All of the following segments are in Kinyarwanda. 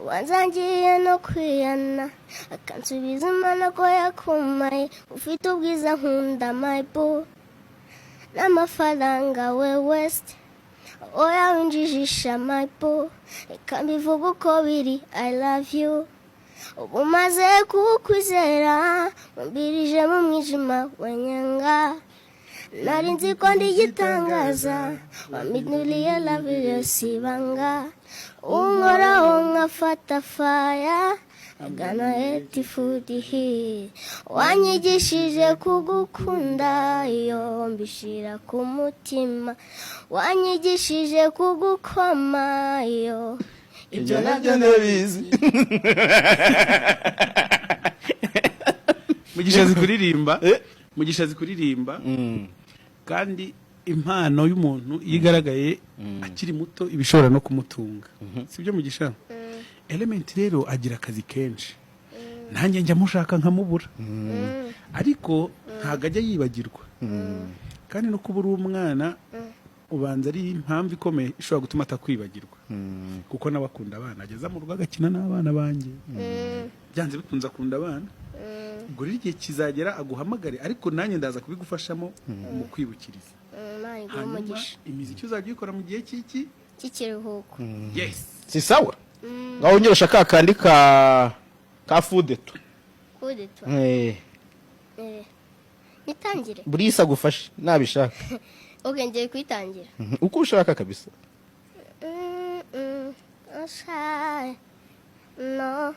wanzangiye no kwiyana akansubiza imana ko yakumaye ufite ubwiza nkunda my boo n'amafaranga we west oya winjijisha my boo reka mbivuga uko biri I love you ubu maze kukwizera mumbirije mu mwijima wenyanga nari nzi ko ndi igitangaza wamidnuliye love yose ibanga unkoraho nkafata faya agana eti fudi hi wanyigishije kugukunda iyo mbishira ku mutima wanyigishije kugukoma iyo ibyo nabyo ndabizi. Mugisha zikuririmba kandi impano y'umuntu yigaragaye akiri muto ibishobora no kumutunga sibyo Mugisha Element rero agira akazi kenshi nanjye njya mushaka nkamubura ariko ntago ajya yibagirwa kandi no kubura umwana ubanza ari impamvu ikomeye ishobora gutuma atakwibagirwa kuko nabakunda abana ageza mu rugo agakina n'abana banjye byanze bikunze akunda abana ubwo rero igihe kizagera aguhamagare ariko nanjye ndaza kubigufashamo mu kwibukiriza hanyuma imiziki uzajya uyikora mu gihe cy'ikiruhuko yes si sawa ngaho nyorosha kakandi ka fudeto nitangire burisa gufashe nabishaka okay ngiye kwitangira uko ushaka kabisa no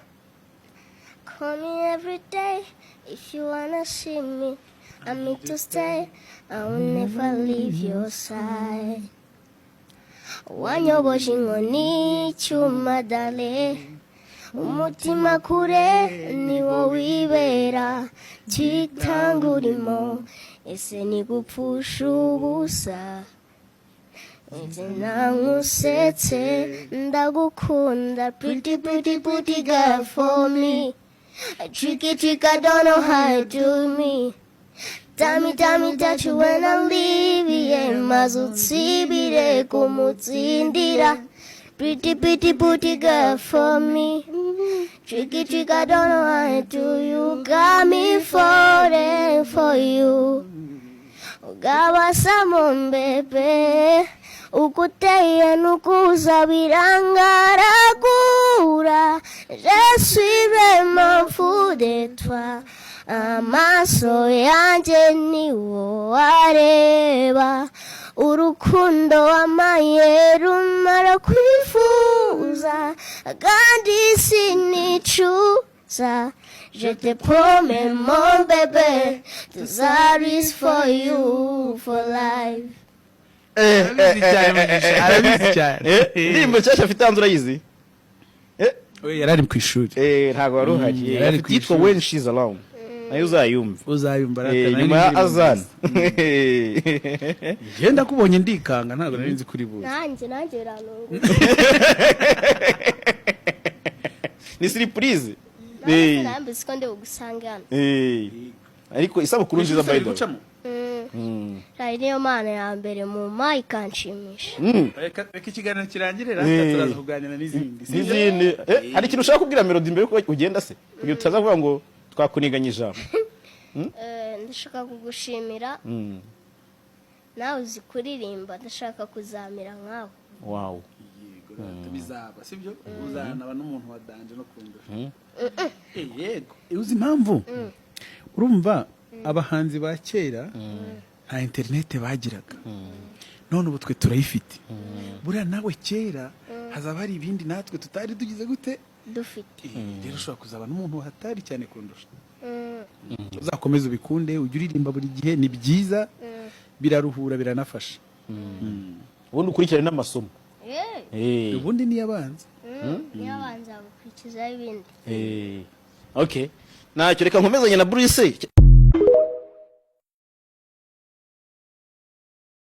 call me every day if you wanna see me I'm meant to stay I will never leave your side wanyoboje inkoni cyuma dale umutima kure niwo wibera kitangurimo ese nigupfusha ubusa nangusetse ndagukunda pretty girl for me a tricky trick I don't know how to do me tell me that you wanna leave yeah mazutsibire kumutsindira pretty girl for me tricky trick I don't know how to do you got me falling for you ugabasa mombebe ukuteye nukuza birangaragura je suis vraiment fou de toi amaso yanjye niwo areba urukundo wamaye rumara kwifuza kandi sinicuza je te promets mon bébé this heart is for you for life. Ndimbo cyasha afite anzura yizi yarari ku ishuri ntago waruhagiye yitwa when she's alone nayo uzayumva nyuma ya azan genda kubonye ndikanga ntago nari nzi kuri buze nanjye biranungu ni surprise nambe sikonde ugusanga ariko isabukuru nziza by the way Rari niyo mana ya mbere mu ikanshimisha reka ikiganiro kirangire rasta turaza kuganira n'izindi hari ikintu ushaka kubwira Melody mbere ko ugenda se kugira utaza kuvuga ngo twakuniganye ijambo ndashaka kugushimira nawe uzi kuririmba ndashaka kuzamira nkawe wow bizaba sibyo uzanaba n'umuntu wa danje no kundusha yego uzi impamvu urumva abahanzi ba kera nta internet bagiraga none ubu twe turayifite buriya nawe kera hazaba hari ibindi natwe tutari tugize gute dufite rero ushobora kuzaba n'umuntu hatari cyane kundusha uzakomeza ubikunde ujye uririmba buri gihe ni byiza biraruhura biranafasha ubundi ukurikirane n'amasomo ubundi niyabanza niyabanza gukurikizaho ibindi okay ntacyo reka nkomezanye na Bruce